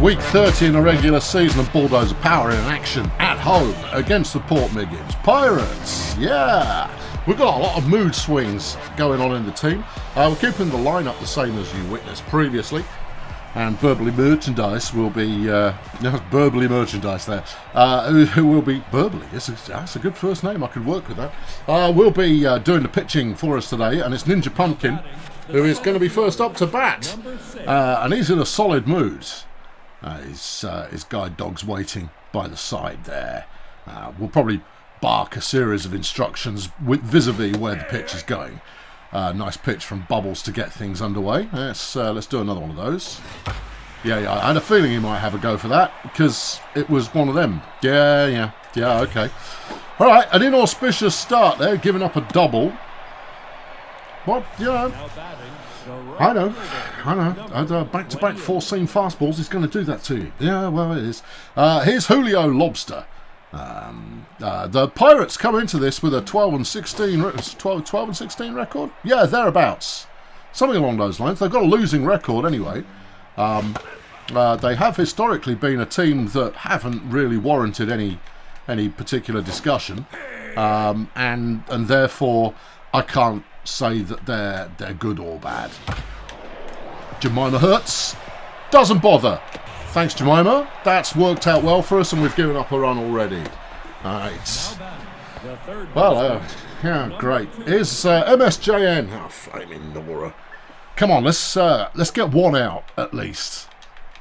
week 30 in the regular season of Bulldozer Power in action at home against the Port Miggins Pirates. Yeah, we've got a lot of mood swings going on in the team. We're keeping the lineup the same as you witnessed previously. And Burbly Merchandise will be, Burbly Merchandise there, who will be, Burbly, that's a good first name, I could work with that, will be doing the pitching for us today, and it's Ninja Pumpkin, who is going to be first up to bat, and he's in a solid mood. His guide dog's waiting by the side there. We'll probably bark a series of instructions vis-a-vis where the pitch is going. Nice pitch from Bubbles to get things underway. Let's do another one of those. Yeah, I had a feeling he might have a go for that because it was one of them. Yeah, okay. All right, an inauspicious start there, giving up a double. Well, I know. Back-to-back four-seam fastballs is going to do that to you. Yeah, well, it is. Here's Julio Lobster. The Pirates come into this with a 12 and 16 record. Yeah, thereabouts, something along those lines. They've got a losing record anyway. They have historically been a team that haven't really warranted any particular discussion, and therefore I can't say that they're good or bad. Jemima Hurts doesn't bother. Thanks, Jemima. That's worked out well for us, and we've given up a run already. Right. Well, yeah, great. Here's MSJN. Oh, flaming Nora. Come on, let's get one out at least.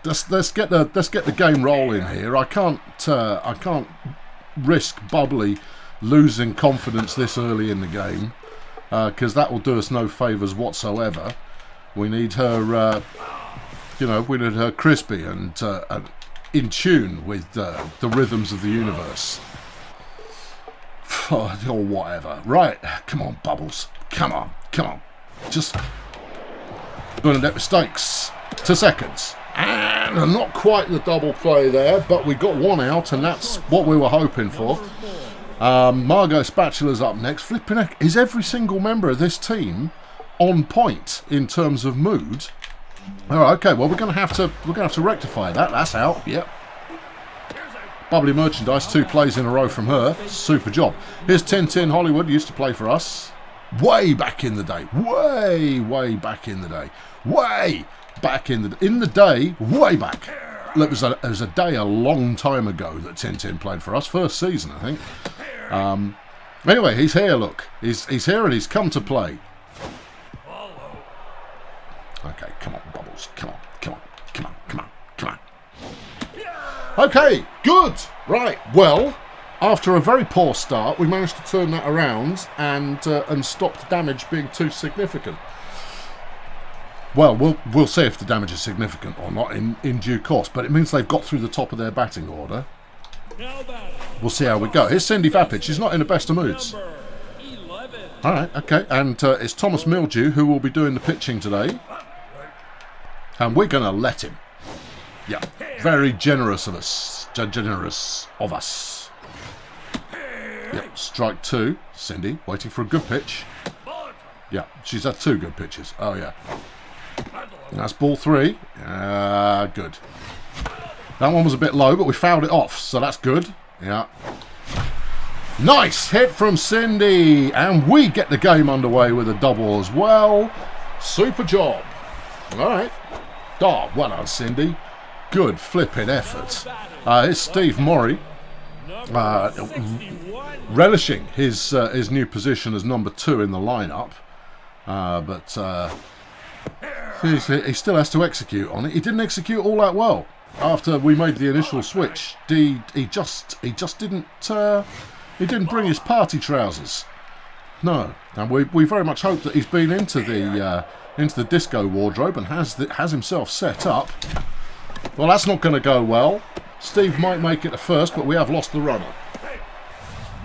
Let's get the game rolling here. I can't risk Bubbly losing confidence this early in the game because that will do us no favours whatsoever. We need her. We need her crispy and in tune with the rhythms of the universe. Or whatever. Right, come on, Bubbles. Come on. Just Bernadette mistakes to seconds. And not quite the double play there, but we got one out, and that's what we were hoping for. Margot Spatula's up next. Flipping heck, is every single member of this team on point in terms of mood? All right, okay. Well, we're gonna have to rectify that. That's out. Yep. Bubbly Merchandise, 2 plays in a row from her. Super job. Here's Tintin Hollywood. Used to play for us way back in the day. Way back in the day. Way back in the day. Way back. It was a day a long time ago that Tintin played for us. First season, I think. Anyway, he's here. Look, he's here and he's come to play. Okay, come on, Bubbles. Come on. Okay, good. Right, well, after a very poor start, we managed to turn that around and stop the damage being too significant. Well, we'll see if the damage is significant or not in due course, but it means they've got through the top of their batting order. We'll see how we go. Here's Cindy Vapid. She's not in the best of moods. All right, okay, and it's Thomas Mildew who will be doing the pitching today. And we're going to let him. Yeah, very generous of us. Yep, strike 2. Cindy, waiting for a good pitch. Yeah, she's had 2 good pitches. Oh, yeah. That's ball 3. Good. That one was a bit low, but we fouled it off, so that's good. Yeah. Nice hit from Cindy. And we get the game underway with a double as well. Super job. All right. Oh, well done, Cindy. Good flipping effort. Here's Steve Morey, relishing his new position as number 2 in the lineup, but he still has to execute on it. He didn't execute all that well after we made the initial switch. He just didn't bring his party trousers. No, and we very much hope that he's been into the disco wardrobe and has himself set up. Well, that's not going to go well. Steve might make it to first, but we have lost the runner.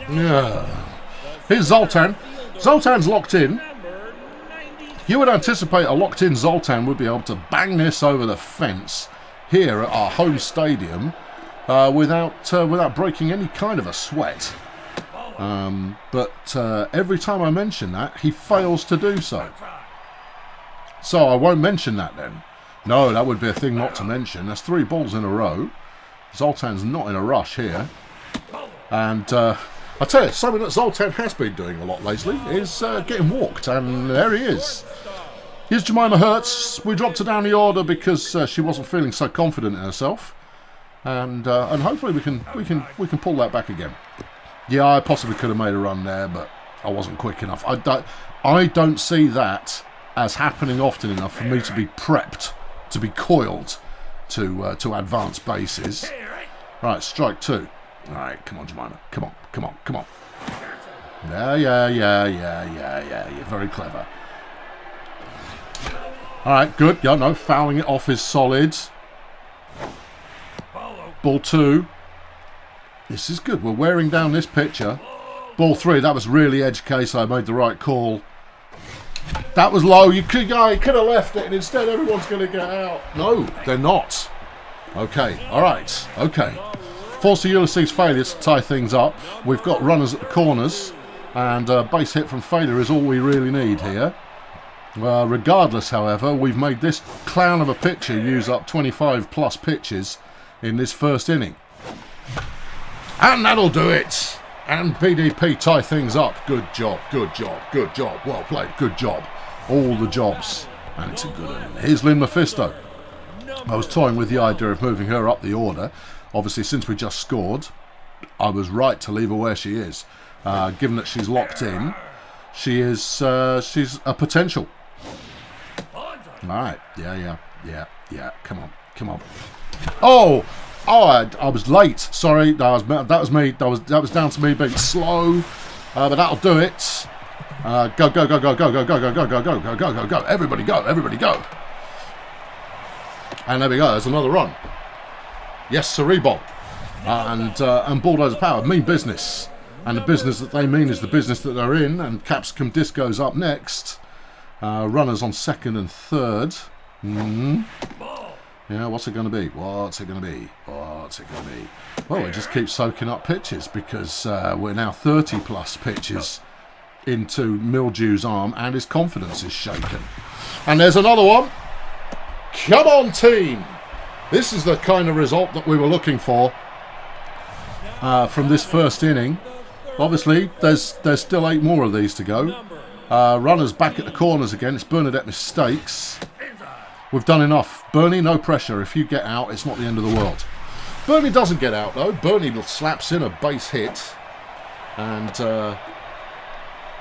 Yeah. Here's Zoltan. Zoltan's locked in. You would anticipate a locked-in Zoltan would be able to bang this over the fence here at our home stadium without breaking any kind of a sweat. But every time I mention that, he fails to do so. So I won't mention that then. No, that would be a thing not to mention. That's 3 balls in a row. Zoltan's not in a rush here. And I tell you, something that Zoltan has been doing a lot lately is getting walked. And there he is. Here's Jemima Hertz. We dropped her down the order because she wasn't feeling so confident in herself. And hopefully we can pull that back again. Yeah, I possibly could have made a run there, but I wasn't quick enough. I don't see that as happening often enough for me to be prepped, to be coiled to advance bases. Right, strike 2. All right, come on, Jemima. Come on. Yeah. You're very clever. All right, good. Yeah, no, fouling it off is solid. Ball 2. This is good. We're wearing down this pitcher. Ball 3. That was really edge case. I made the right call. That was low. You could have left it, and instead everyone's going to get out. No, they're not. Okay. All right. Okay. Force Ulysses failure to tie things up. We've got runners at the corners, and base hit from failure is all we really need here. Regardless, however, we've made this clown of a pitcher use up 25 plus pitches in this first inning. And that'll do it. And BDP tie things up. Good job. Well played. Good job. All the jobs. And it's a good one. Here's Lynn Mephisto. I was toying with the idea of moving her up the order. Obviously, since we just scored, I was right to leave her where she is. Given that she's locked in, she's a potential. All right. Yeah. Come on. Oh, I was late. Sorry, that was me. That was down to me being slow. But that'll do it. Go. Everybody go. And there we go. There's another run. Yes, sirree, Bob. And Bulldozer Power mean business. And the business that they mean is the business that they're in. And Capsicum Disco's up next. Runners on second and third. Yeah, what's it going to be? Well, it just keeps soaking up pitches because we're now 30 plus pitches into Mildew's arm and his confidence is shaken. And there's another one. Come on, team. This is the kind of result that we were looking for from this first inning. Obviously, there's still 8 more of these to go. Runners back at the corners again. It's Bernadette Mistakes. We've done enough. Bernie, no pressure. If you get out, it's not the end of the world. Bernie doesn't get out, though. Bernie slaps in a base hit. And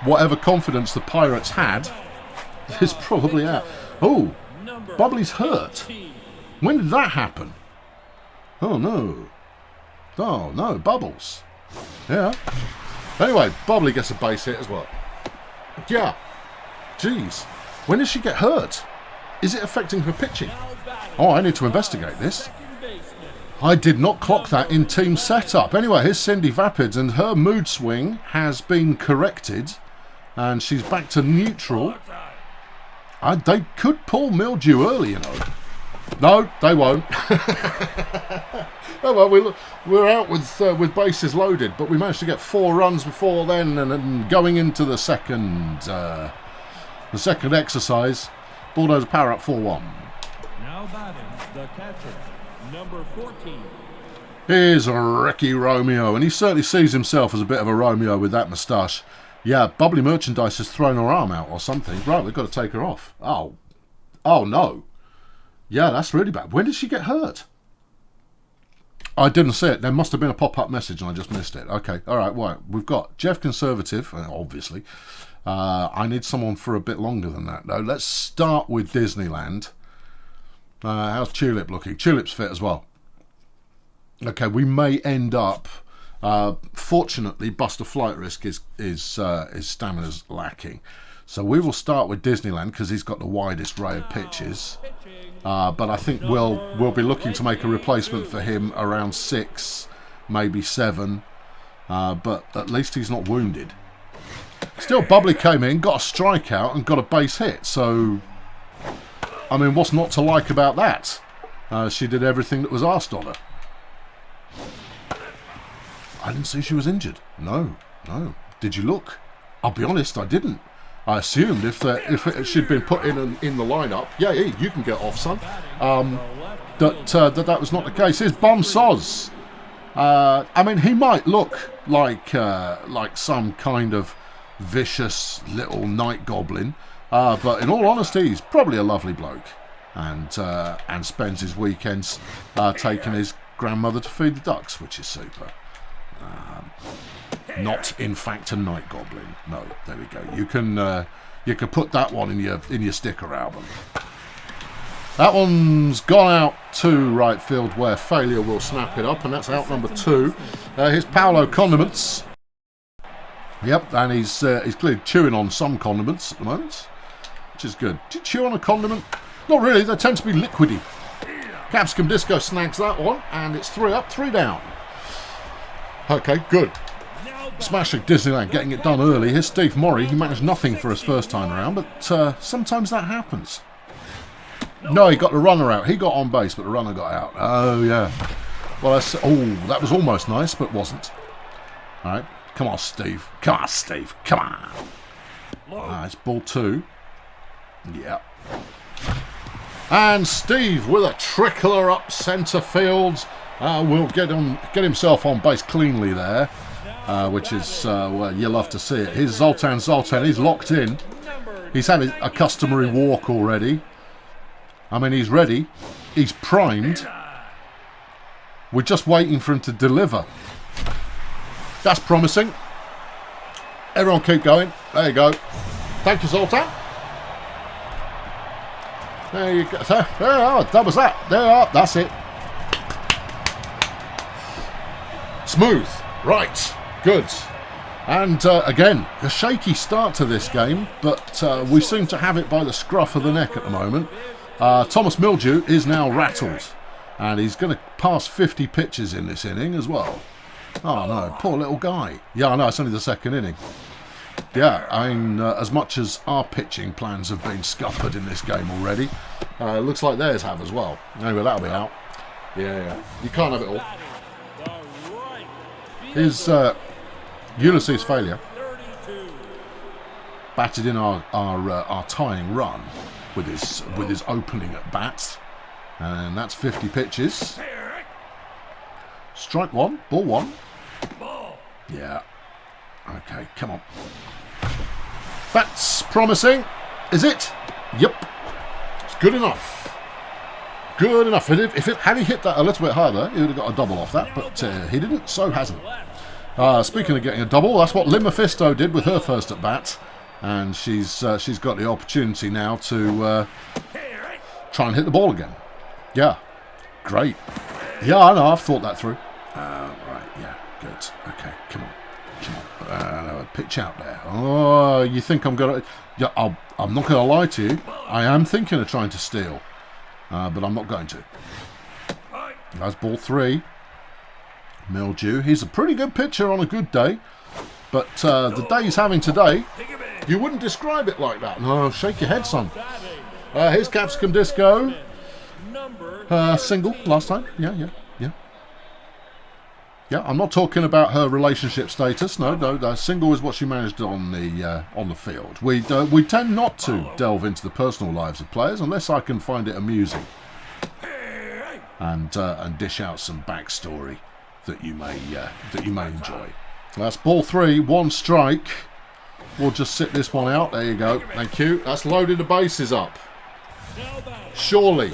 whatever confidence the Pirates had is probably out. Oh, Bubbly's hurt. When did that happen? Oh, no. Bubbles. Yeah. Anyway, Bubbly gets a base hit as well. Yeah. Jeez. When did she get hurt? Is it affecting her pitching? Oh, I need to investigate this. I did not clock that in team setup. Anyway, here's Cindy Vapids, and her mood swing has been corrected, and she's back to neutral. They could pull Mildew early, you know. No, they won't. Oh well, we're out with bases loaded, but we managed to get 4 runs before then, and going into the second exercise. Bulldozer Power up 4-1. Now batting, the catcher, number 14. Here's Ricky Romeo, and he certainly sees himself as a bit of a Romeo with that moustache. Yeah, Bubbly Merchandise has thrown her arm out or something. Right, we've got to take her off. Oh no. Yeah, that's really bad. When did she get hurt? I didn't see it. There must have been a pop-up message and I just missed it. Okay, all right. We've got Jeff Conservative, obviously. I need someone for a bit longer than that, though. Let's start with Disneyland. How's Tulip looking? Tulip's fit as well. Okay, we may end up... fortunately, Buster Flight Risk is his stamina's lacking. So we will start with Disneyland because he's got the widest array of pitches. But I think we'll be looking to make a replacement for him around 6, maybe 7. But at least he's not wounded. Still, Bubbly came in, got a strikeout and got a base hit. So, I mean, what's not to like about that? She did everything that was asked of her. I didn't see she was injured. No. Did you look? I'll be honest, I didn't. I assumed if she'd been put in the lineup, yeah, you can get off, son. That was not the case. Here's Bum Soz. I mean, he might look like some kind of vicious little night goblin, but in all honesty, he's probably a lovely bloke, and spends his weekends taking his grandmother to feed the ducks, which is super. Not, in fact, a night goblin. No, there we go. You can put that one in your sticker album. That one's gone out to right field where Failure will snap it up, and that's out number 2. Here's Paolo Condiments. Yep, and he's clearly chewing on some condiments at the moment, which is good. Do you chew on a condiment? Not really, they tend to be liquidy. Capsicum Disco snags that one, and it's 3 up, 3 down. Okay, good. Smashing Disneyland, getting it done early. Here's Steve Morrie. He managed nothing for his first time around, but sometimes that happens. No, he got the runner out. He got on base, but the runner got out. Oh, yeah. Well, that was almost nice, but wasn't. All right. Come on, Steve. Come on, Steve. Come on. It's ball 2. Yeah. And Steve with a trickler up centre field will get himself on base cleanly there, which is, well, you love to see it. Here's Zoltan. He's locked in. He's had a customary walk already. I mean, he's ready. He's primed. We're just waiting for him to deliver. That's promising. Everyone keep going. There you go. Thank you, Zoltan. There you go. That was that. There you are. That's it. Smooth. Right. Good. And again, a shaky start to this game, but we seem to have it by the scruff of the neck at the moment. Thomas Mildew is now rattled, and he's going to pass 50 pitches in this inning as well. Oh no, poor little guy. Yeah, I know, it's only the second inning. Yeah, I mean, as much as our pitching plans have been scuppered in this game already, it looks like theirs have as well. Anyway, that'll be out. Yeah. You can't have it all. Here's Ulysses Failure. Batted in our tying run with his opening at bat, and that's 50 pitches. Strike 1, ball 1. Yeah. Okay, come on. That's promising. Is it? Yep. It's good enough. Good enough. Had he hit that a little bit harder, he would have got a double off that, but he didn't, so hasn't. Speaking of getting a double, that's what Lynn Mephisto did with her first at bat. And she's got the opportunity now to try and hit the ball again. Yeah, great. Yeah, I know, I've thought that through. Right, yeah, good. Okay, come on. Pitch out there. Oh, you think I'm going to... Yeah, I'm not going to lie to you. I am thinking of trying to steal, but I'm not going to. That's ball 3. Mildew. He's a pretty good pitcher on a good day, but the day he's having today... You wouldn't describe it like that. No, shake your head, son. Here's Capsicum Disco. Single last time. Yeah. Yeah, I'm not talking about her relationship status. No. Single is what she managed on the field. We tend not to delve into the personal lives of players unless I can find it amusing, and dish out some backstory that you may enjoy. That's ball 3, 1 strike. We'll just sit this one out. There you go. Thank you. That's loaded the bases up. Surely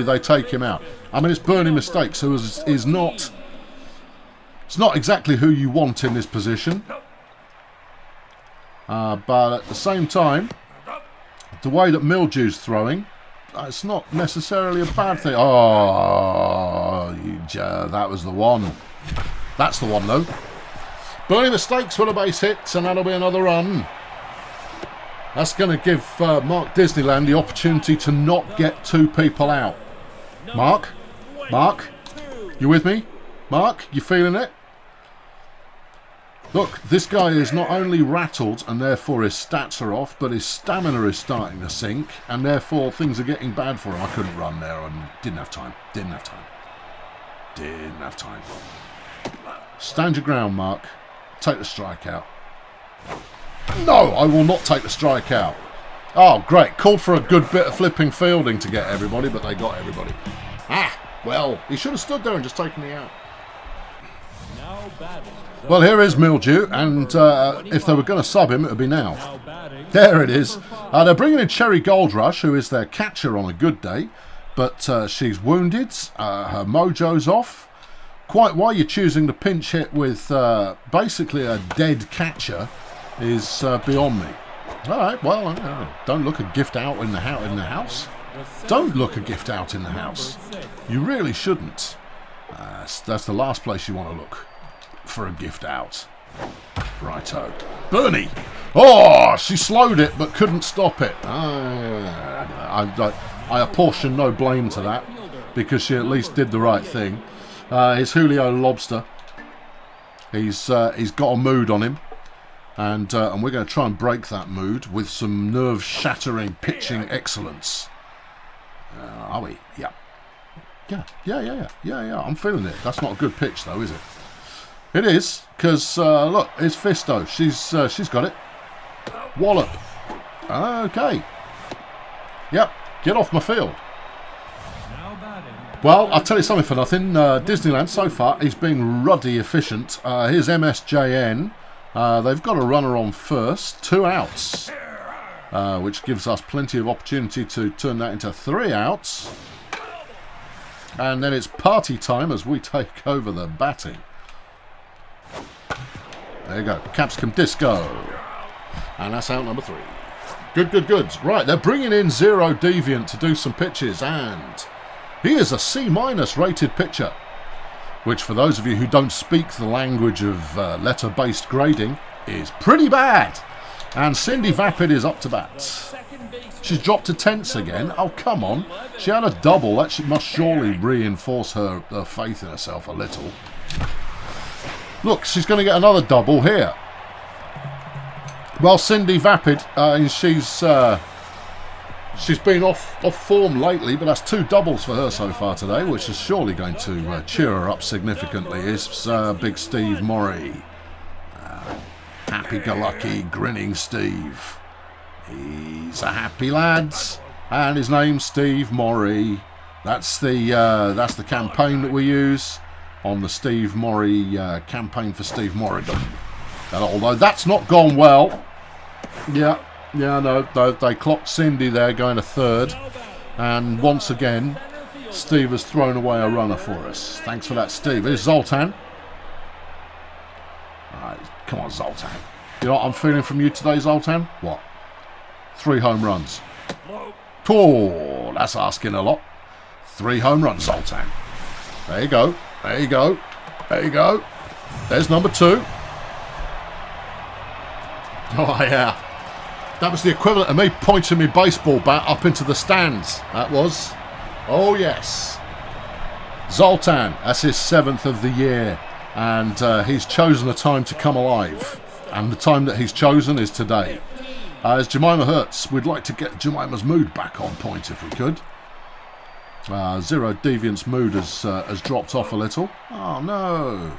they take him out. I mean, it's Bernie Mistakes, who is not... It's not exactly who you want in this position. But at the same time, the way that Mildew's throwing, it's not necessarily a bad thing. Oh, that was the one. That's the one, though. Bernie Mistakes with a base hit, and that'll be another run. That's going to give Mark Disneyland the opportunity to not get 2 people out. Mark, you with me? Mark, you feeling it? Look, this guy is not only rattled, and therefore his stats are off, but his stamina is starting to sink, and therefore things are getting bad for him. I couldn't run there, and didn't have time. Stand your ground, Mark. Take the strike out. No, I will not take the strikeout. Oh, great. Called for a good bit of flipping fielding to get everybody, but they got everybody. Ah, well, he should have stood there and just taken me out. Well, here is Mildew, and if they were going to sub him, it would be now. There it is. They're bringing in Cherry Goldrush, who is their catcher on a good day, but she's wounded. Her mojo's off. Quite why you're choosing to pinch hit with basically a dead catcher is beyond me. All right, well, don't look a gift out in the house. Don't look a gift out in the house. You really shouldn't. That's the last place you want to look for a gift out. Righto. Bernie! Oh, she slowed it but couldn't stop it. I apportion no blame to that because she at least did the right thing. It's Julio Lobster. He's got a mood on him. And we're going to try and break that mood with some nerve-shattering pitching excellence. Are we? Yeah. Yeah. I'm feeling it. That's not a good pitch, though, is it? It is, because, look, it's Fisto. She's got it. Wallop. Okay. Yep, get off my field. Well, I'll tell you something for nothing. Disneyland, so far, is being ruddy efficient. Here's MSJN. They've got a runner on first. 2 outs. Which gives us plenty of opportunity to turn that into 3 outs. And then it's party time as we take over the batting. There you go. Capsicum Disco. And that's out number 3. Good. Right, they're bringing in Zero Deviant to do some pitches. And he is a C- rated pitcher. Which, for those of you who don't speak the language of letter-based grading, is pretty bad. And Cindy Vapid is up to bat. She's dropped to tenths again. Oh, come on. She had a double. That must surely reinforce her faith in herself a little. Look, she's going to get another double here. Well, Cindy Vapid, she's been off form lately, but that's 2 doubles for her so far today, which is surely going to cheer her up significantly. It's Big Steve Morey. Happy-go-lucky, grinning Steve. He's a happy lad, and his name's Steve Morey. That's the campaign that we use on the Steve Morey campaign for Steve Morridom. And although that's not gone well, yeah, no, they clocked Cindy there going to third, and once again, Steve has thrown away a runner for us. Thanks for that, Steve. Here's Zoltan. Come on, Zoltan. You know what I'm feeling from you today, Zoltan? What? 3 home runs. Oh, that's asking a lot. 3 home runs, Zoltan. There you go. There's number 2. Oh, yeah. That was the equivalent of me pointing my baseball bat up into the stands. That was. Oh, yes. Zoltan, that's his 7th of the year. And he's chosen a time to come alive. And the time that he's chosen is today. As Jemima Hertz, we'd like to get Jemima's mood back on point if we could. Zero Deviant's mood has dropped off a little. Oh, no.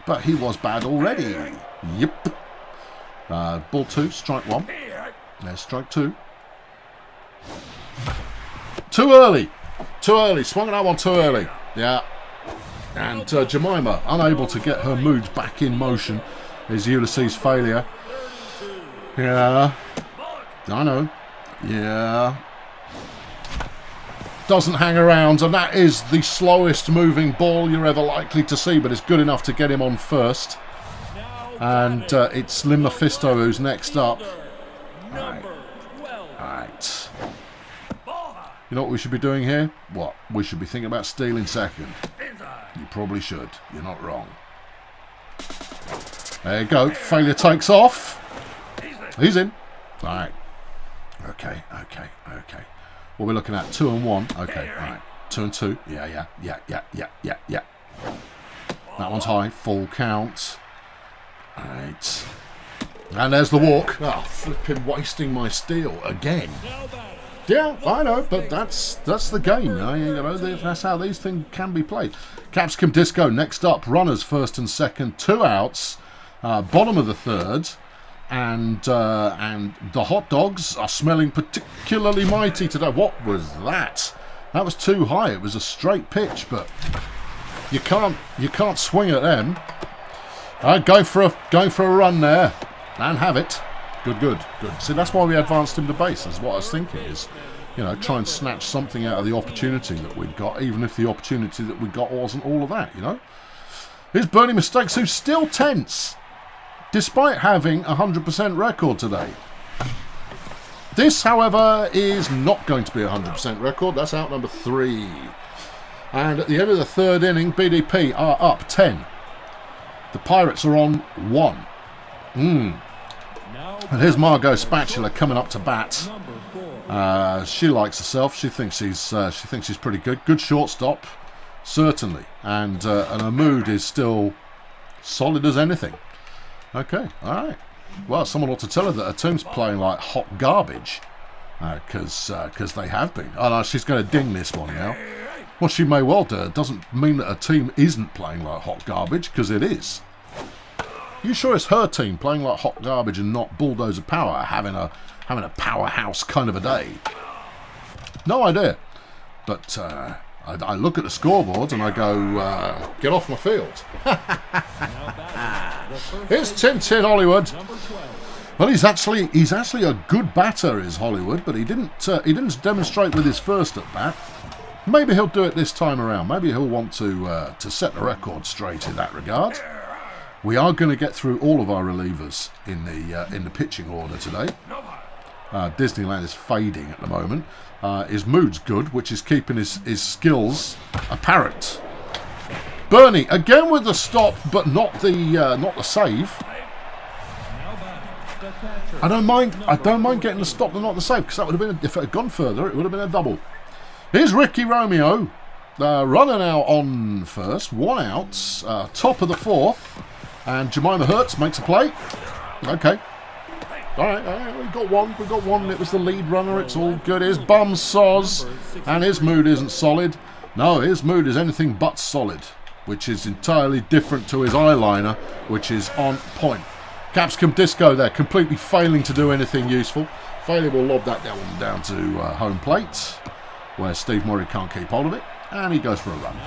But he was bad already. Yep. Ball 2, strike 1. There's strike 2. Too early. Swung that one too early. Yeah. And Jemima, unable to get her mood back in motion, is Ulysses' failure. Yeah. I know. Yeah. Doesn't hang around, and that is the slowest moving ball you're ever likely to see, but it's good enough to get him on first. And it's Slim Mephisto who's next up. Right. You know what we should be doing here? What? We should be thinking about stealing second. You probably should. You're not wrong. There you go. Failure takes off. He's in. All right. Okay. What we're looking at? 2 and 1. Okay. All right. 2 and 2. Yeah. That one's high. Full count. All right. And there's the walk. Oh, flipping wasting my steel again. Yeah, I know, but that's the game. You know, that's how these things can be played. Capsicum Disco next up. Runners first and second. 2 outs. Bottom of the third. and the hot dogs are smelling particularly mighty today. What was that? That was too high. It was a straight pitch, but you can't swing at them. Go for a run there and have it. Good. See, that's why we advanced him to base. That's what I was thinking is, try and snatch something out of the opportunity that we'd got, even if the opportunity that we got wasn't all of that, Here's Bernie Mistakes, who's still tense, despite having a 100% record today. This, however, is not going to be a 100% record. That's out number 3. And at the end of the third inning, BDP are up 10. The Pirates are on 1. And here's Margot Spatula coming up to bat. She likes herself. She thinks she's pretty good. Good shortstop, certainly. And her mood is still solid as anything. Okay, all right. Well, someone ought to tell her that her team's playing like hot garbage, because they have been. Oh no, she's going to ding this one now. Well, she may well do. It doesn't mean that her team isn't playing like hot garbage, because it is. You sure it's her team playing like hot garbage and not Bulldozer Power having a powerhouse kind of a day? No idea. But I look at the scoreboards and I go, get off my field. Here's Tintin Hollywood. Well, he's actually a good batter, is Hollywood, but he didn't demonstrate with his first at bat. Maybe he'll do it this time around. Maybe he'll want to set the record straight in that regard. We are going to get through all of our relievers in the pitching order today. Disneyland is fading at the moment. His mood's good, which is keeping his skills apparent. Bernie again with the stop, but not the save. I don't mind getting the stop, but not the save, because that would have been, if it had gone further, it would have been a double. Here's Ricky Romeo, running out on first, 1 out, top of the 4th. And Jemima Hertz makes a play. Okay. All right, we got one. It was the lead runner. It's all good. Here's Bum Soz. And his mood isn't solid. No, his mood is anything but solid, which is entirely different to his eyeliner, which is on point. Capsicum Disco there, completely failing to do anything useful. Failure will lob that down to home plate, where Steve Murray can't keep hold of it. And he goes for a run.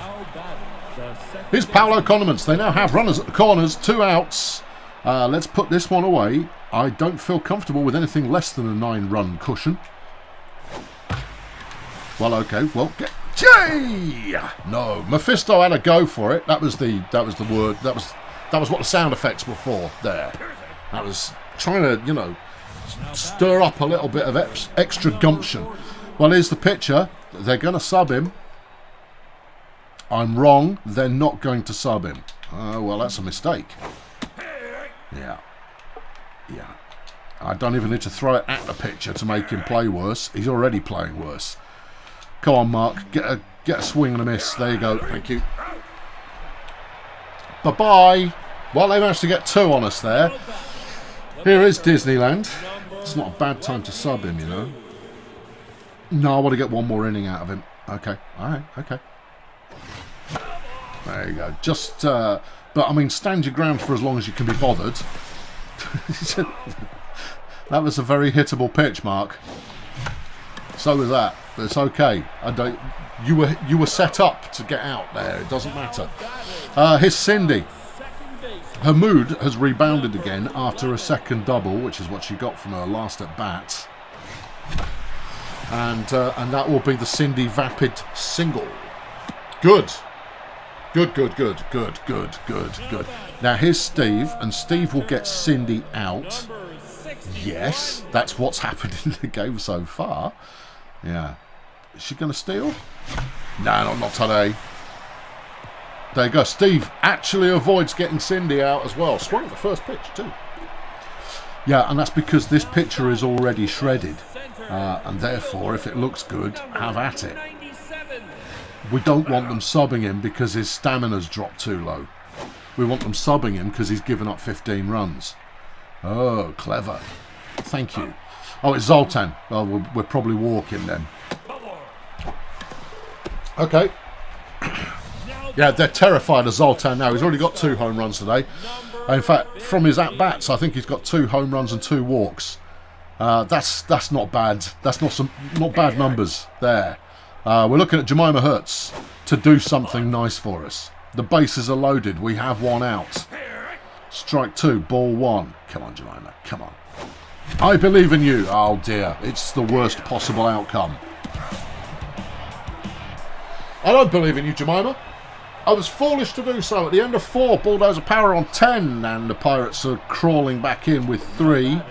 Here's Paolo Condiments. They now have runners at the corners, 2 outs. Let's put this one away. I don't feel comfortable with anything less than a 9-run cushion. Well, okay. Well, no. Mephisto had a go for it. That was the word. That was what the sound effects were for. There. That was trying to, stir up a little bit of extra gumption. Well, here's the pitcher. They're going to sub him. I'm wrong. They're not going to sub him. Well, that's a mistake. Yeah. I don't even need to throw it at the pitcher to make him play worse. He's already playing worse. Come on, Mark. Get a swing and a miss. There you go. Thank you. Bye-bye. Well, they managed to get 2 on us there. Here is Disneyland. It's not a bad time to sub him, No, I want to get 1 more inning out of him. Okay. All right. Okay. There you go. Just, but I mean, stand your ground for as long as you can be bothered. That was a very hittable pitch, Mark. So was that. But it's okay. You were set up to get out there. It doesn't matter. Here's Cindy. Her mood has rebounded again after a second double, which is what she got from her last at bat. And that will be the Cindy Vapid single. Good. Now here's Steve, and Steve will get Cindy out. Yes, that's what's happened in the game so far. Yeah. Is she going to steal? No, not today. There you go. Steve actually avoids getting Cindy out as well. Swung at the first pitch too. Yeah, and that's because this pitcher is already shredded. And therefore, if it looks good, have at it. We don't want them subbing him because his stamina's dropped too low. We want them subbing him because he's given up 15 runs. Oh, clever. Thank you. Oh, it's Zoltan. Well, we're probably walking then. Okay. Yeah, they're terrified of Zoltan now. He's already got 2 home runs today. In fact, from his at-bats, I think he's got 2 home runs and 2 walks. That's not bad. That's not bad numbers there. We're looking at Jemima Hertz to do something nice for us. The bases are loaded. We have 1 out. Strike 2, ball 1. Come on, Jemima. Come on. I believe in you. Oh dear, it's the worst possible outcome. I don't believe in you, Jemima. I was foolish to do so. At the end of 4, Bulldozer Power on 10, and the Pirates are crawling back in with 3.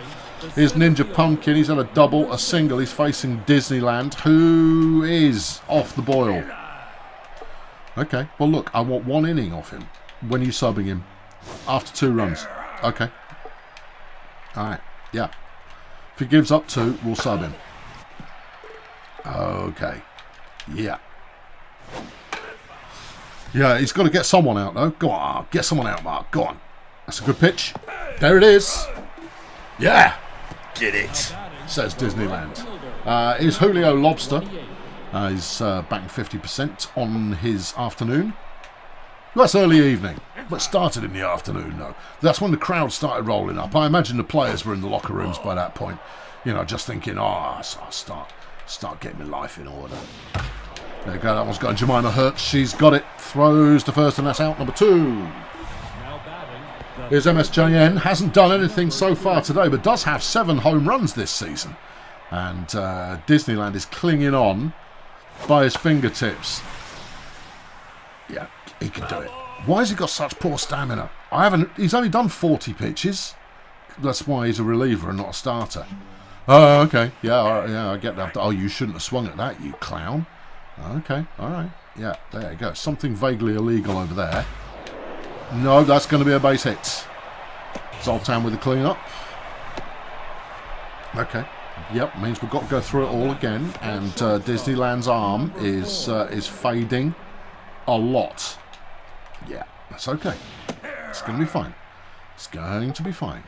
Here's Ninja Pumpkin. He's had a double, a single. He's facing Disneyland, who is off the boil. Okay, well look, I want 1 inning off him. When are you subbing him? After 2 runs. Okay. Alright, yeah. If he gives up 2, we'll sub him. Okay. Yeah. Yeah, he's got to get someone out, though. Go on, get someone out, Mark. Go on. That's a good pitch. There it is. Yeah. Get it, says Disneyland. Is Julio Lobster. He's batting 50% on his afternoon. Well, that's early evening, but started in the afternoon, though. That's when the crowd started rolling up. I imagine the players were in the locker rooms by that point. You know, just thinking, oh, I'll start getting my life in order. There you go, that one's got Jemima Hertz. She's got it. Throws to first, and that's out number 2. Here's MSJN. Hasn't done anything so far today, but does have 7 home runs this season. And Disneyland is clinging on by his fingertips. Yeah, he can do it. Why has he got such poor stamina? He's only done 40 pitches. That's why he's a reliever and not a starter. Oh, okay. Yeah, I get that. Oh, you shouldn't have swung at that, you clown. Okay, all right. Yeah, there you go. Something vaguely illegal over there. No, that's going to be a base hit. Zoltan with the clean-up. Okay. Yep, means we've got to go through it all again. And Disneyland's arm is fading a lot. Yeah, that's okay. It's going to be fine. It's going to be fine.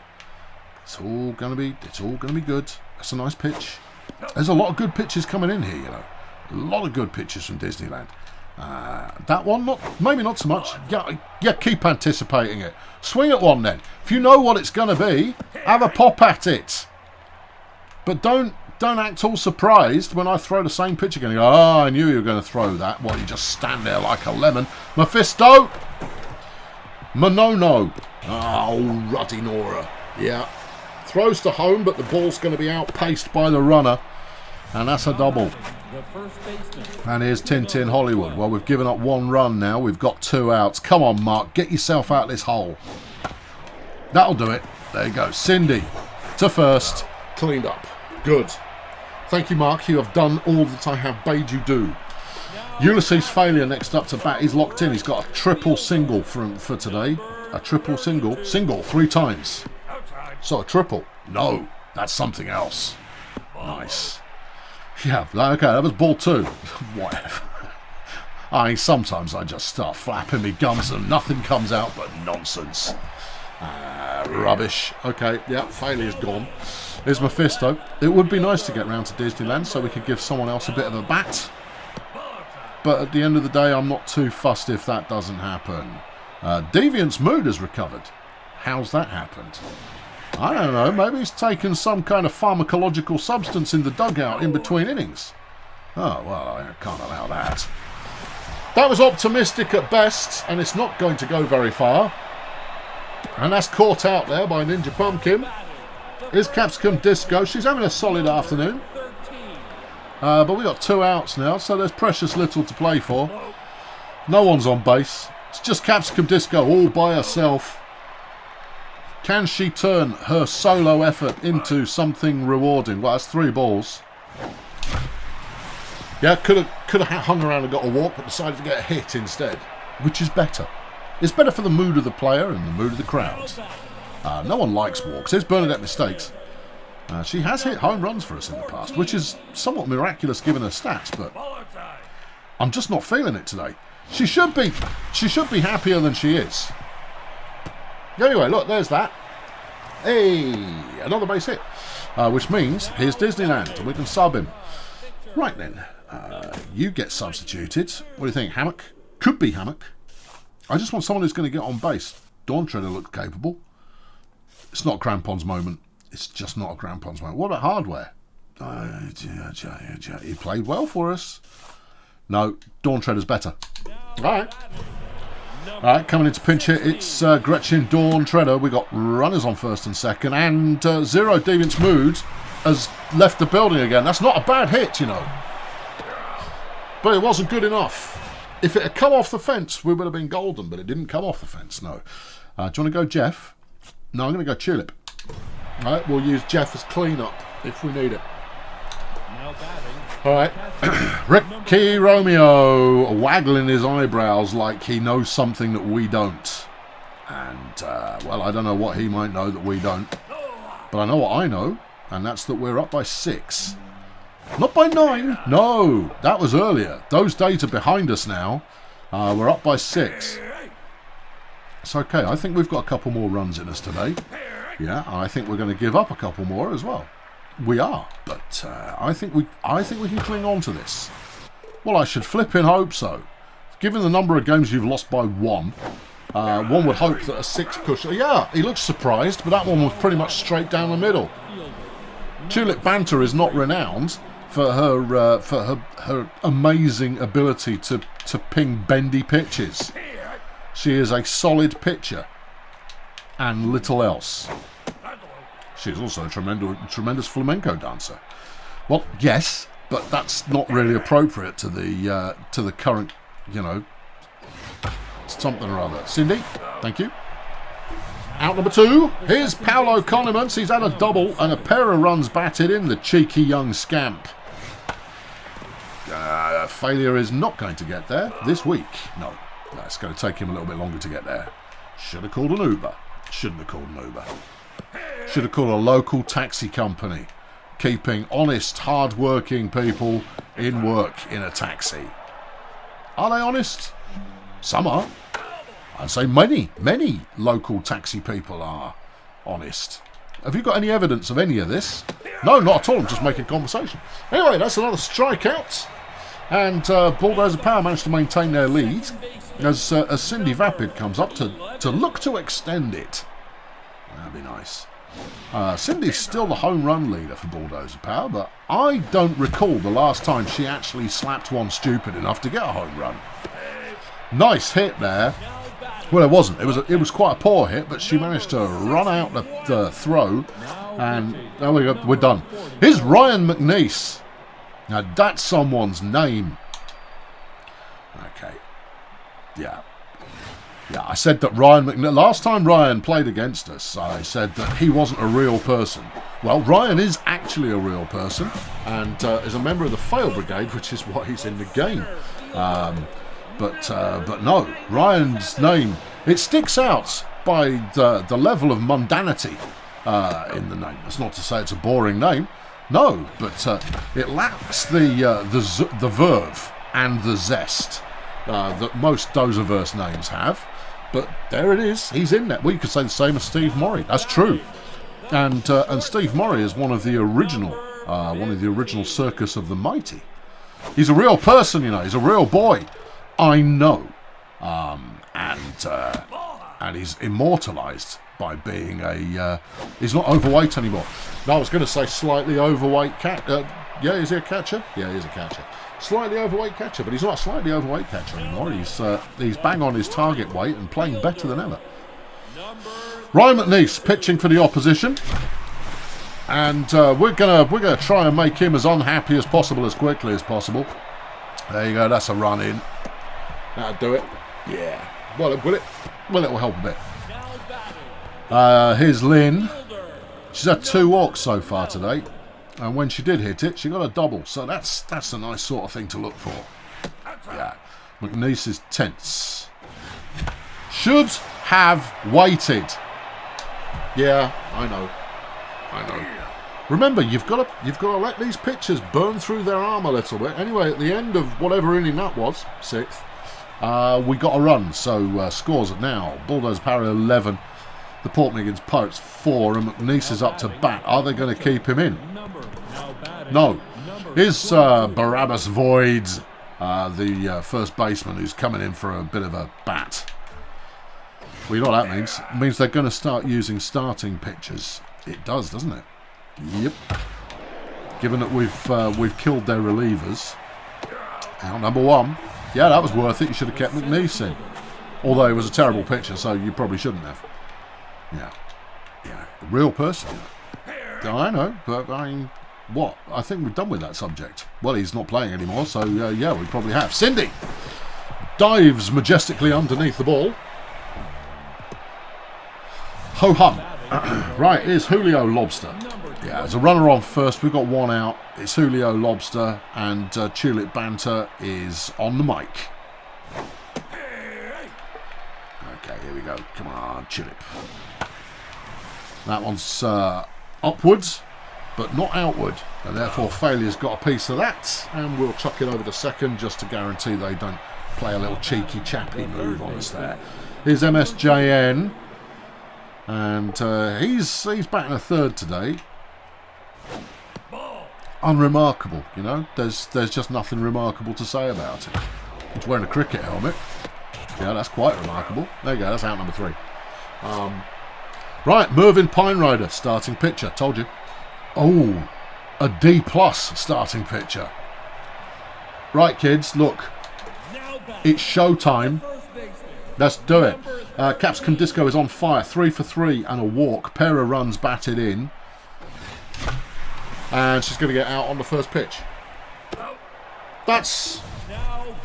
It's all going to be good. That's a nice pitch. There's a lot of good pitches coming in here, you know. A lot of good pitches from Disneyland. That one, maybe not so much. Yeah, keep anticipating it. Swing at one then. If you know what it's going to be, have a pop at it. But don't act all surprised when I throw the same pitch again. You go, oh, I knew you were going to throw that. Well, you just stand there like a lemon. Mephisto! Monono. Oh, ruddy Nora. Yeah. Throws to home, but the ball's going to be outpaced by the runner. And that's a double. And here's Tintin Hollywood. Well, we've given up 1 run now. We've got 2 outs. Come on, Mark. Get yourself out of this hole. That'll do it. There you go. Cindy to first. Cleaned up. Good. Thank you, Mark. You have done all that I have bade you do. Ulysses Failure next up to bat. He's locked in. He's got a triple single for today. A triple single. Single 3 times. So a triple. No, that's something else. Nice. Yeah, okay, that was ball 2. Whatever. I mean, sometimes I just start flapping my gums and nothing comes out but nonsense. Rubbish. Okay, yeah, Failure's gone. Here's Mephisto. It would be nice to get round to Disneyland so we could give someone else a bit of a bat. But at the end of the day, I'm not too fussed if that doesn't happen. Deviant's mood has recovered. How's that happened? I don't know, maybe he's taken some kind of pharmacological substance in the dugout in between innings. Oh, well, I can't allow that. That was optimistic at best, and it's not going to go very far. And that's caught out there by Ninja Pumpkin. Here's Capsicum Disco. She's having a solid afternoon. But we got 2 outs now, so there's precious little to play for. No one's on base. It's just Capsicum Disco all by herself. Can she turn her solo effort into something rewarding? Well, that's 3 balls. Yeah, could have hung around and got a walk, but decided to get a hit instead, which is better. It's better for the mood of the player and the mood of the crowd. No one likes walks. Here's Bernadette Mistakes. She has hit home runs for us in the past, which is somewhat miraculous given her stats, but I'm just not feeling it today. She should be happier than she is. Anyway, look, there's that. Hey, another base hit. Which means, here's Disneyland, and we can sub him. Right then, you get substituted. What do you think, Hammock? Could be Hammock. I just want someone who's going to get on base. Dawn Treader looked capable. It's not Crampon's moment. It's just not a Crampon's moment. What about Hardware? He played well for us. No, Dawn Treader's better. All right, coming into pinch hit, it's Gretchen Dawn Treader. We got runners on first and second, and Zero Deviant's Mood has left the building again. That's not a bad hit, you know. But it wasn't good enough. If it had come off the fence, we would have been golden, but it didn't come off the fence, no. Do you want to go Jeff? No, I'm going to go Tulip. All right, we'll use Jeff as clean-up if we need it. All right, Ricky Romeo waggling his eyebrows like he knows something that we don't. And, well, I don't know what he might know that we don't. But I know what I know, and that's that we're up by 6. Not by 9. No, that was earlier. Those days are behind us now. We're up by 6. It's okay. I think we've got a couple more runs in us today. Yeah, I think we're going to give up a couple more as well. We are, but I think we can cling on to this. Well, I should flipping hope so. Given the number of games you've lost by 1, one would hope that a 6 cushion. Yeah, he looks surprised, but that one was pretty much straight down the middle. Tulip Banter is not renowned for her amazing ability to ping bendy pitches. She is a solid pitcher and little else. She's also a tremendous flamenco dancer. Well, yes, but that's not really appropriate to the current, you know, something or other. Cindy, thank you. Out number 2, here's Paolo Condiments. He's had a double and a pair of runs batted in, the cheeky young scamp. Failure is not going to get there this week. No, it's going to take him a little bit longer to get there. Should have called an Uber. Shouldn't have called an Uber. Should have called a local taxi company, keeping honest, hard-working people in work in a taxi. Are they honest? Some are. I'd say many local taxi people are honest. Have you got any evidence of any of this? No, not at all. I'm just making conversation. Anyway, that's another strikeout. And Bulldozer Power managed to maintain their lead as Cindy Vapid comes up to look to extend it. That'd be nice. Cindy's still the home run leader for Bulldozer Power, but I don't recall the last time she actually slapped one stupid enough to get a home run. Nice hit there. Well, it wasn't. It was quite a poor hit, but she managed to run out the throw, and there we go. We're done. Here's Ryan McNeese. Now that's someone's name. Okay. Yeah. Yeah, I said that last time Ryan played against us, I said that he wasn't a real person. Well, Ryan is actually a real person, and is a member of the Fail Brigade, which is why he's in the game. But no, Ryan's name, it sticks out by the level of mundanity in the name. That's not to say it's a boring name. No, but it lacks the verve and the zest that most dozerverse names have. But there it is. He's in there. Well, you could say the same as Steve Morrie. That's true. And Steve Morrie is one of the original Circus of the Mighty. He's a real person, you know. He's a real boy. I know. And he's immortalised by being he's not overweight anymore. No, I was going to say slightly overweight cat. Yeah, is he a catcher? Yeah, he's a catcher. Slightly overweight catcher, but he's not a slightly overweight catcher anymore. He's bang on his target weight and playing better than ever. Ryan McNeese pitching for the opposition, and we're gonna try and make him as unhappy as possible as quickly as possible. There you go. That's a run in. That'll do it. Yeah. Well, it'll help a bit. Here's Lynn. She's had 2 walks so far today. And when she did hit it, she got a double. So that's a nice sort of thing to look for. Yeah. McNeese is tense. Should have waited. Yeah, I know. Remember, you've got to let these pitchers burn through their arm a little bit. Anyway, at the end of whatever inning that was, 6th, we got a run. So scores are now Bulldozer Power 11. The Port Miggins Pirates 4, and McNeese is up to bat. Are they going to keep him in? No. Here's Barabbas Voids, the first baseman, who's coming in for a bit of a bat. Well, you know what that means? It means they're going to start using starting pitchers. It does, doesn't it? Yep. Given that we've killed their relievers. Out number 1. Yeah, that was worth it. You should have kept McNeese in. Although he was a terrible pitcher, so you probably shouldn't have. Yeah. Yeah. A real person. I know, but I mean, what? I think we're done with that subject. Well, he's not playing anymore, so yeah, we probably have. Cindy dives majestically underneath the ball. Ho-hum. Right, here's Julio Lobster. Yeah, as a runner on first, we've got 1 out. It's Julio Lobster, and Tulip Banter is on the mic. Okay, here we go. Come on, Tulip. That one's upwards, but not outward, and therefore Failure's got a piece of that, and we'll chuck it over to second just to guarantee they don't play a little cheeky chappy move on us there. Here's MSJN, and he's batting a third today. Unremarkable, you know. There's just nothing remarkable to say about it. He's wearing a cricket helmet. Yeah, that's quite remarkable. There you go. That's out number 3. Right, Mervyn Pinerider, starting pitcher. Told you. Oh, a D+ starting pitcher. Right, kids, look. It's showtime. Let's do it. Capsicum Disco is on fire. 3 for 3 and a walk. Pair of runs batted in. And she's going to get out on the first pitch. That's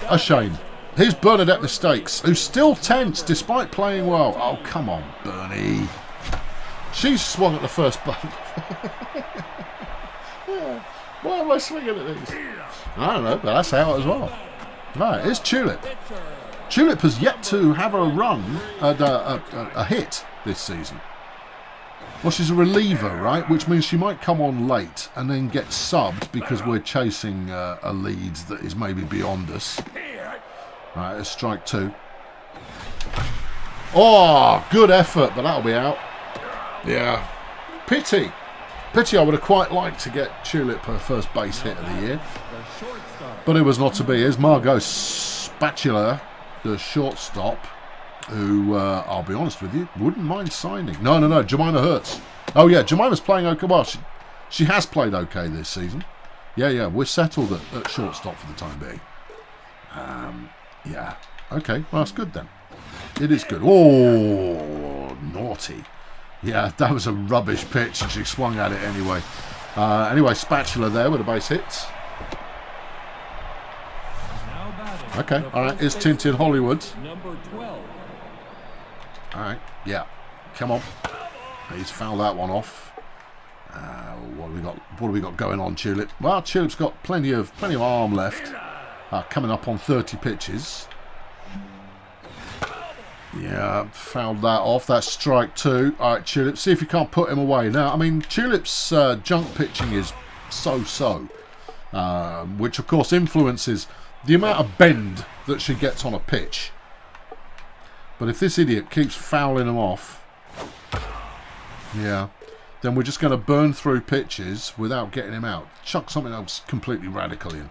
a shame. Here's Bernadette Mistakes, who's still tense despite playing well. Oh, come on, Bernie. She's swung at the first button. Why am I swinging at these? I don't know, but that's out as well. Right, here's Tulip. Tulip has yet to have a run, a hit this season. Well, she's a reliever, right? Which means she might come on late and then get subbed because we're chasing a lead that is maybe beyond us. Right, it's strike 2. Oh, good effort, but that'll be out. Yeah. Pity. I would have quite liked to get Tulip her first base hit of the year. But it was not to be. Here's Margot Spatula, the shortstop, who, I'll be honest with you, wouldn't mind signing. No, Jemima Hurts. Oh, yeah, Jemima's playing okay. Well, she has played okay this season. Yeah, we're settled at shortstop for the time being. Yeah, okay, well, that's good then. It is good. Oh, naughty. Yeah, that was a rubbish pitch, and she swung at it anyway. Anyway, Spatula there with a base hit. Okay, all right, here's Tintin Hollywood. Number 12. All right, yeah, come on. He's fouled that one off. What have we got going on, Tulip? Well, Tulip's got plenty of arm left. Coming up on 30 pitches. Yeah, fouled that off. That's strike 2. All right, Tulip, see if you can't put him away. Now, I mean, Tulip's junk pitching is so-so, which, of course, influences the amount of bend that she gets on a pitch. But if this idiot keeps fouling them off, yeah, then we're just going to burn through pitches without getting him out. Chuck something else completely radical in.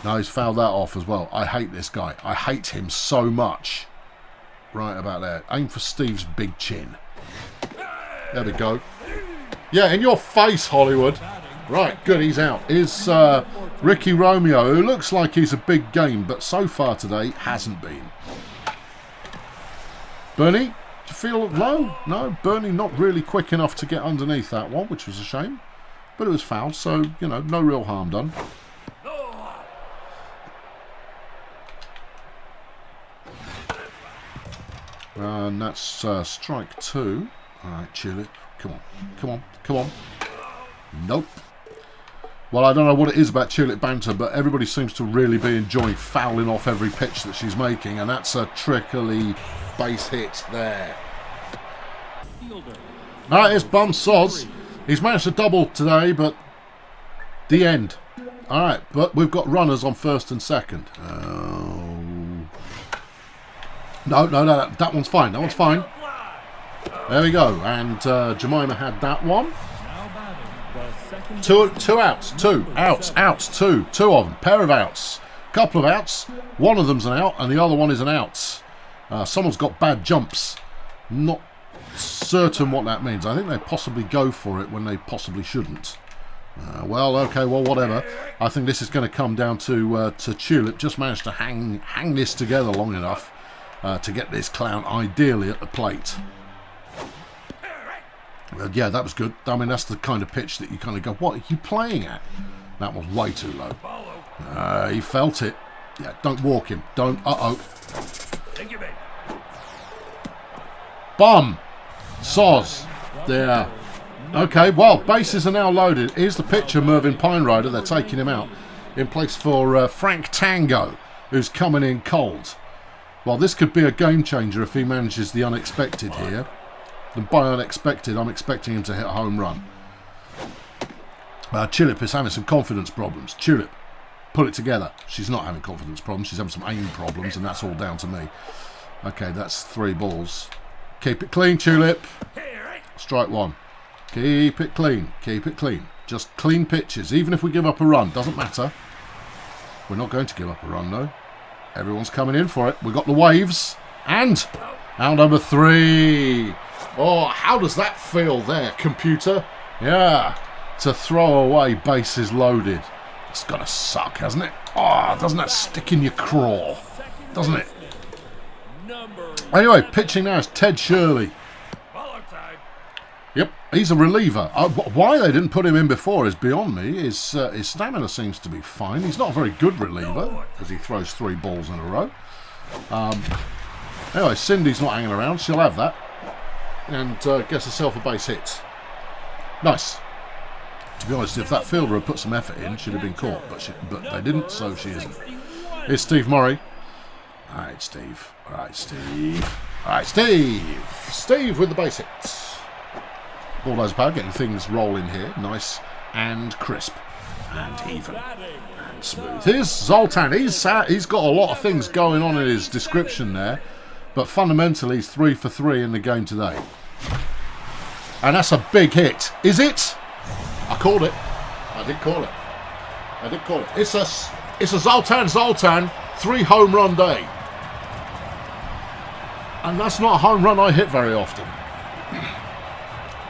No, he's fouled that off as well. I hate this guy. I hate him so much. Right about there. Aim for Steve's big chin. There we go. Yeah, in your face, Hollywood. Right, good, he's out. Here's Ricky Romeo, who looks like he's a big game, but so far today hasn't been. Bernie, do you feel low? No, Bernie not really quick enough to get underneath that one, which was a shame. But it was fouled, so, you know, no real harm done. And that's strike 2. All right, Chile. Come on. Nope. Well, I don't know what it is about Tulip Banter, but everybody seems to really be enjoying fouling off every pitch that she's making, and that's a trickly base hit there. All right, here's Bum Soz. He's managed to double today, but the end. All right, but we've got runners on first and second. No, that one's fine. That one's fine. There we go. And Jemima had that one. Two outs. Two of them. Pair of outs. Couple of outs. One of them's an out, and the other one is an out. Someone's got bad jumps. Not certain what that means. I think they possibly go for it when they possibly shouldn't. Well, okay, well, whatever. I think this is going to come down to Tulip. Just managed to hang this together long enough to get this clown ideally at the plate. Yeah, that was good. I mean, that's the kind of pitch that you kind of go, what are you playing at? That was way too low. He felt it. Yeah, don't walk him. Don't. Uh-oh. Bum. Soz. There. Okay, well, bases are now loaded. Here's the pitcher, Mervyn Pinerider. They're taking him out in place for Frank Tango, who's coming in cold. Well, this could be a game changer if he manages the unexpected here. And by unexpected, I'm expecting him to hit a home run. Tulip is having some confidence problems. Tulip, put it together. She's not having confidence problems. She's having some aim problems, and that's all down to me. Okay, that's 3 balls. Keep it clean, Tulip. Strike 1. Keep it clean. Keep it clean. Just clean pitches. Even if we give up a run, doesn't matter. We're not going to give up a run, though. Everyone's coming in for it. We've got the waves. And out number 3. Oh, how does that feel there, computer? Yeah. To throw away bases loaded. It's got to suck, hasn't it? Oh, doesn't that stick in your craw? Doesn't it? Anyway, pitching now is Ted Shirley. Yep, he's a reliever. Why they didn't put him in before is beyond me. His stamina seems to be fine. He's not a very good reliever because he throws 3 balls in a row. Anyway, Cindy's not hanging around. She'll have that. And gets herself a base hit. Nice. To be honest, if that fielder had put some effort in, she'd have been caught. But they didn't, so she isn't. Here's Steve Murray. All right, Steve. All right, Steve. All right, Steve. Steve with the base hits. Bulldozer Power getting things rolling here. Nice and crisp and even and smooth. Here's Zoltan. He's got a lot of things going on in his description there. But fundamentally, he's 3 for 3 in the game today. And that's a big hit. Is it? I called it. I did call it. I did call it. It's a Zoltan 3 home run day. And that's not a home run I hit very often.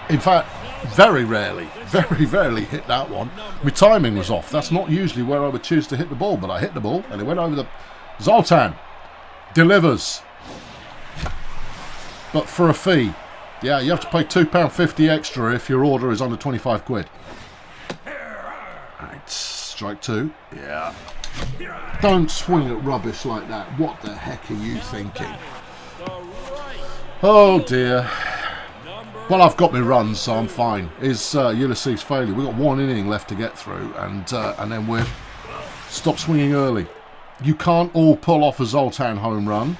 In fact, very rarely hit that one. My timing was off. That's not usually where I would choose to hit the ball, but I hit the ball and it went over the... Zoltan delivers. But for a fee. Yeah, you have to pay £2.50 extra if your order is under 25 quid. Right, strike 2. Yeah. Don't swing at rubbish like that. What the heck are you thinking? Oh dear. Well, I've got my runs, so I'm fine. Is Ulysses failure? We've got 1 inning left to get through, and then we'll stop swinging early. You can't all pull off a Zoltan home run.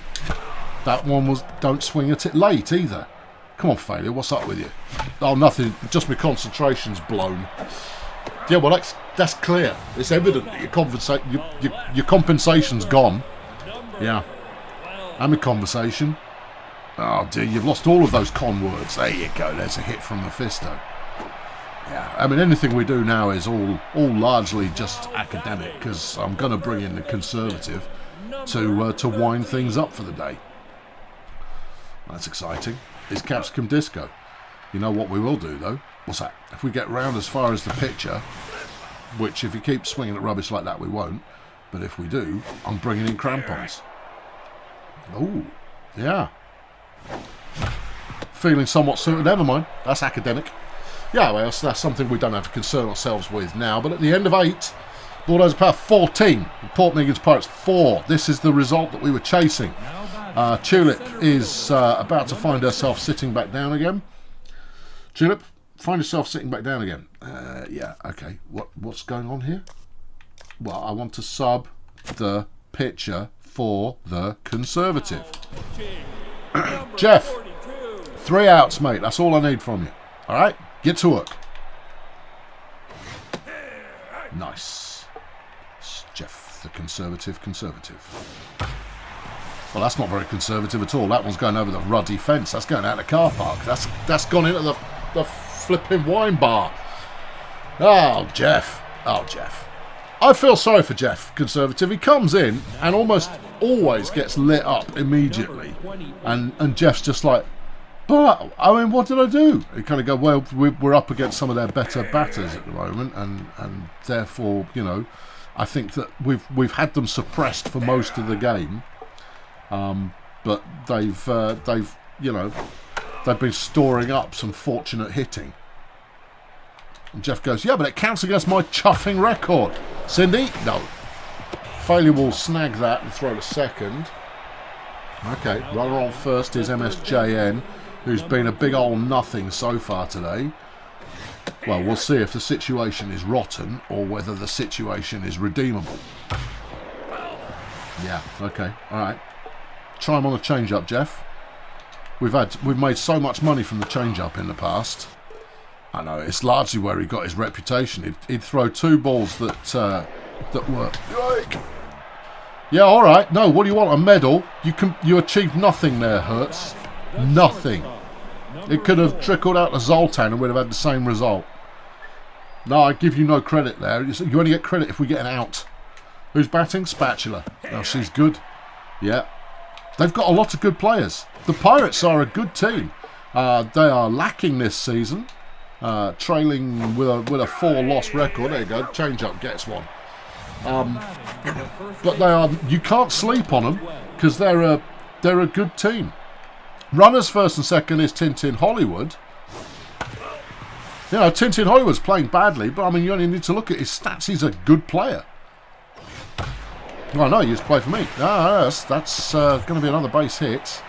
That one was don't swing at it late either. Come on, failure. What's up with you? Oh, nothing. Just my concentration's blown. Yeah, well, that's clear. It's evident that your compensation's gone. Yeah. And my conversation. Oh dear, you've lost all of those con words. There you go, there's a hit from Mephisto. Yeah, I mean, anything we do now is all largely just academic, because I'm going to bring in the conservative to wind things up for the day. That's exciting. It's Capsicum Disco. You know what we will do, though? What's that? If we get round as far as the pitcher, which if you keep swinging at rubbish like that, we won't, but if we do, I'm bringing in crampons. Oh, yeah. Feeling somewhat suited. Never mind. That's academic. Yeah, well, that's something we don't have to concern ourselves with now. But at the end of 8, Bulldozer Power 14, Port Miggins Pirates 4. This is the result that we were chasing. Tulip is about to find herself sitting back down again. Tulip, find yourself sitting back down again. Yeah, okay. What's going on here? Well, I want to sub the pitcher for the conservative. Jeff, 3 outs, mate. That's all I need from you. All right, get to work. Nice. It's Jeff, the conservative. Well, that's not very conservative at all. That one's going over the ruddy fence. That's going out the car park. That's gone into the flipping wine bar. Oh, Jeff. I feel sorry for Jeff, conservative. He comes in and almost always gets lit up immediately. And Jeff's just like, but, I mean, what did I do? You kind of go, well, we're up against some of their better batters at the moment, and therefore, you know, I think that we've had them suppressed for most of the game, but they've been storing up some fortunate hitting. And Jeff goes, yeah, but it counts against my chuffing record. Cindy? No. Failure will snag that and throw to second. Okay, runner on first is MSJN, who's been a big old nothing so far today. Well, we'll see if the situation is rotten or whether the situation is redeemable. Yeah, okay, alright. Try him on the change-up, Jeff. We've made so much money from the change-up in the past. I know, it's largely where he got his reputation. He'd throw two balls that were... Yeah, alright. No, what do you want? A medal? You achieved nothing there, Hertz. Nothing. It could have trickled out to Zoltan and we'd have had the same result. No, I give you no credit there. You only get credit if we get an out. Who's batting? Spatula. Oh, she's good. Yeah. They've got a lot of good players. The Pirates are a good team. They are lacking this season. Trailing with a 4-loss record. There you go. Change up gets one. But they are. You can't sleep on them because they're a good team. Runners first and second is Tintin Hollywood. You know, Tintin Hollywood's playing badly, but I mean, you only need to look at his stats. He's a good player. Oh no, he used to play for me. That's going to be another base hit.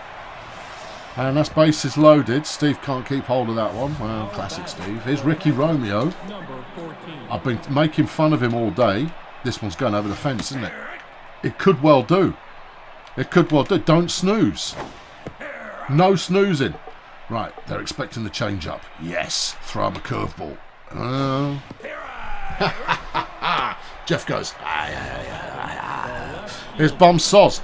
And that's bases loaded. Steve can't keep hold of that one. Well, classic Steve. Here's Ricky Romeo. I've been making fun of him all day. This one's going over the fence, isn't it? It could well do. It could well do. Don't snooze. No snoozing. Right, they're expecting the change-up. Yes. Throw him a curveball. Jeff goes. Here's Bum Soz.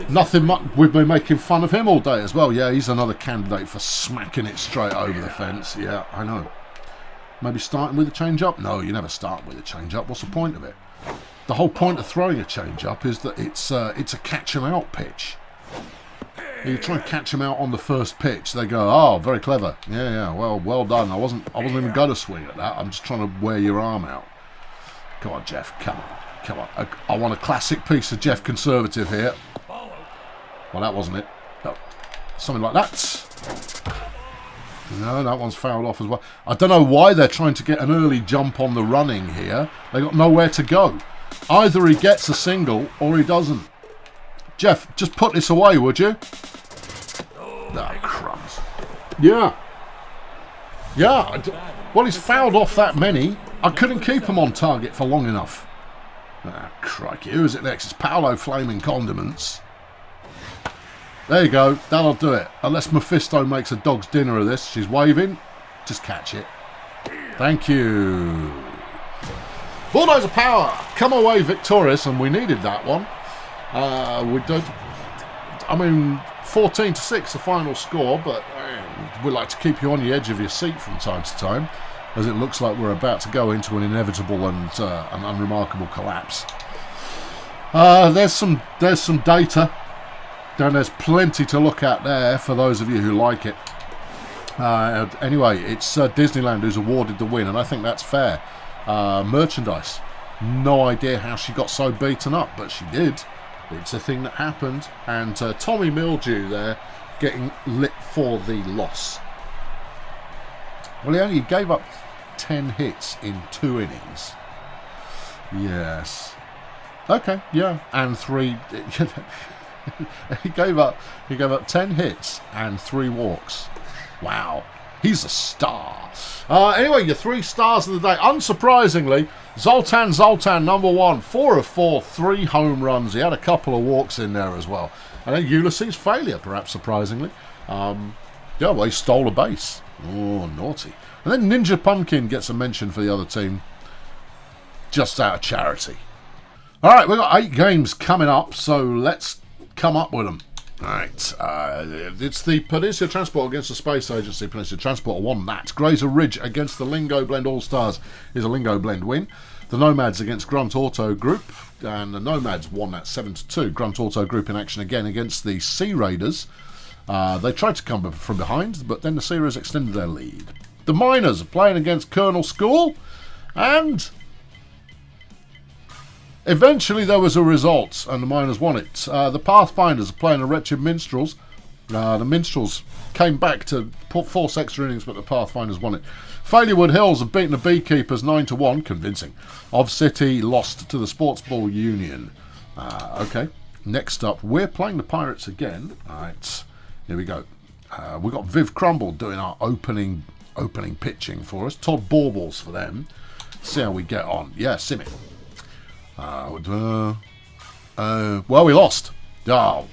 Nothing much. We've been making fun of him all day as well. Yeah, he's another candidate for smacking it straight over the fence. Yeah, I know. Maybe starting with a change-up? No, you never start with a change-up. What's the point of it? The whole point of throwing a change-up is that it's a catch-em-out pitch. You try and catch them out on the first pitch. They go, oh, very clever. Yeah. Well done. I wasn't even going to swing at that. I'm just trying to wear your arm out. Come on, Jeff. Come on. I want a classic piece of Jeff Conservative here. Well, that wasn't it. No. Something like that. No, that one's fouled off as well. I don't know why they're trying to get an early jump on the running here. They got nowhere to go. Either he gets a single or he doesn't. Jeff, just put this away, would you? Oh, crumbs. Yeah. Well, he's fouled off that many. I couldn't keep him on target for long enough. Ah, crikey. Who is it next? It's Paolo Flaming Condiments. There you go. That'll do it. Unless Mephisto makes a dog's dinner of this. She's waving. Just catch it. Thank you. Bulldozer Power come away victorious, and we needed that one. We don't. I mean, 14-6 the final score, but we like to keep you on the edge of your seat from time to time, as it looks like we're about to go into an inevitable and an unremarkable collapse. There's some data, and there's plenty to look at there for those of you who like it. Anyway, it's Disneyland who's awarded the win, and I think that's fair. Merchandise. No idea how she got so beaten up, but she did. It's a thing that happened. And Tommy Mildew there getting lit for the loss. Well, he only gave up 10 hits in 2 innings. Yes. Okay, yeah. And 3... he gave up 10 hits and 3 walks. Wow. He's a star. Anyway, your 3 stars of the day. Unsurprisingly, Zoltan, number 1. 4 of 4, 3 home runs. He had a couple of walks in there as well. And then Ulysses Failure, perhaps surprisingly. Well, he stole a base. Oh, naughty. And then Ninja Pumpkin gets a mention for the other team. Just out of charity. All right, we've got 8 games coming up, so let's come up with them. Right, it's the Peninsula Transport against the Space Agency. Peninsula Transport won that. Grazer Ridge against the Lingo Blend All-Stars is a Lingo Blend win. the Nomads against Grunt Auto Group, and the Nomads won that 7-2. Grunt Auto Group in action again against the Sea Raiders. They tried to come from behind, but then the Sea Raiders extended their lead. The Miners are playing against Colonel School, and eventually there was a result, and the Miners won it. The Pathfinders are playing the Wretched Minstrels. The Minstrels came back to force extra innings, but the Pathfinders won it. Failurewood Hills have beaten the Beekeepers 9-1, convincing. Of City lost to the Sports Ball Union. Okay, next up, we're playing the Pirates again. All right, here we go. We've got Viv Crumble doing our opening pitching for us. Todd Baubles for them. See how we get on. Yeah, Simmy. Well, we lost. Oh,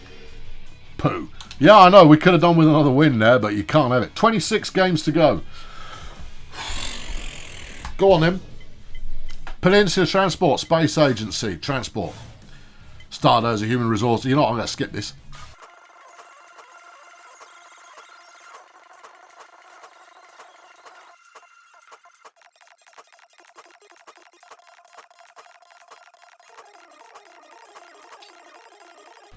poo. Yeah, I know, we could have done with another win there, but you can't have it. 26 games to go. Go on then. Peninsula Transport, Space Agency, Transport. Started as a human resource. You know what, I'm going to skip this.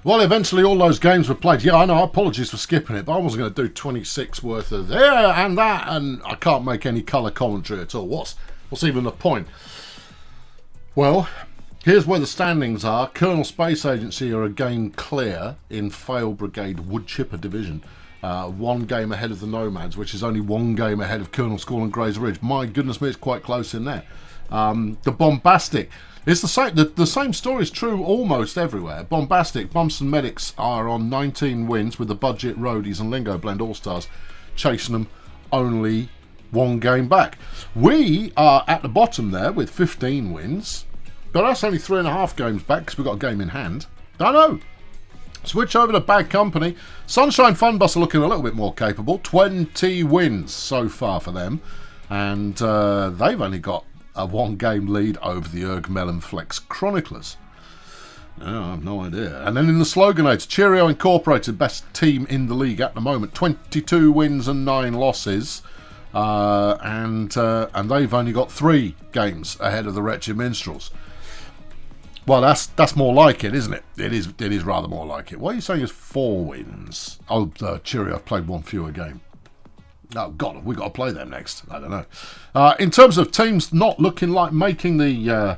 Well, eventually all those games were played. Yeah, I know, apologies for skipping it, but I wasn't going to do 26 worth of there and that, and I can't make any colour commentary at all. What's even the point? Well, here's where the standings are. Colonel Space Agency are a game clear in Fail Brigade Wood Chipper Division. 1 game ahead of the Nomads, which is only 1 game ahead of Colonel School and Grays Ridge. My goodness me, it's quite close in there. The Bombastic. It's the same. The same story is true almost everywhere. Bombastic, Bumps and Medics are on 19 wins with the Budget Roadies and Lingo Blend All-Stars chasing them only 1 game back. We are at the bottom there with 15 wins, but that's only 3.5 games back because we've got a game in hand. I know. Switch over to Bad Company. Sunshine Fun Bus are looking a little bit more capable. 20 wins so far for them, and they've only got a 1 game lead over the Erg Melon Flex Chroniclers. No, I have no idea. And then in the Sloganator, Cheerio Incorporated, best team in the league at the moment. 22 wins and 9 losses. And they've only got 3 games ahead of the Wretched Minstrels. Well, that's more like it, isn't it? It is rather more like it. What are you saying is 4 wins? Oh, Cheerio have played 1 fewer game. Oh, God, we've got to play them next. I don't know. In terms of teams not looking like making the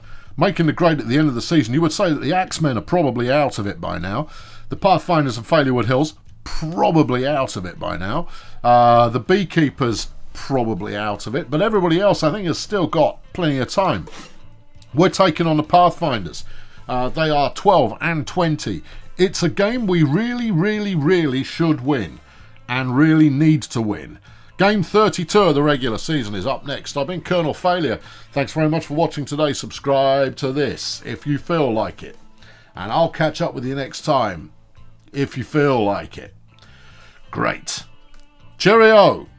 grade at the end of the season, you would say that the Axemen are probably out of it by now. The Pathfinders and Failurewood Hills, probably out of it by now. The Beekeepers, probably out of it. But everybody else, I think, has still got plenty of time. We're taking on the Pathfinders. They are 12 and 20. It's a game we really, really, really should win and really need to win. Game 32 of the regular season is up next. I've been Colonel Failure. Thanks very much for watching today. Subscribe to this if you feel like it. And I'll catch up with you next time if you feel like it. Great. Cheerio.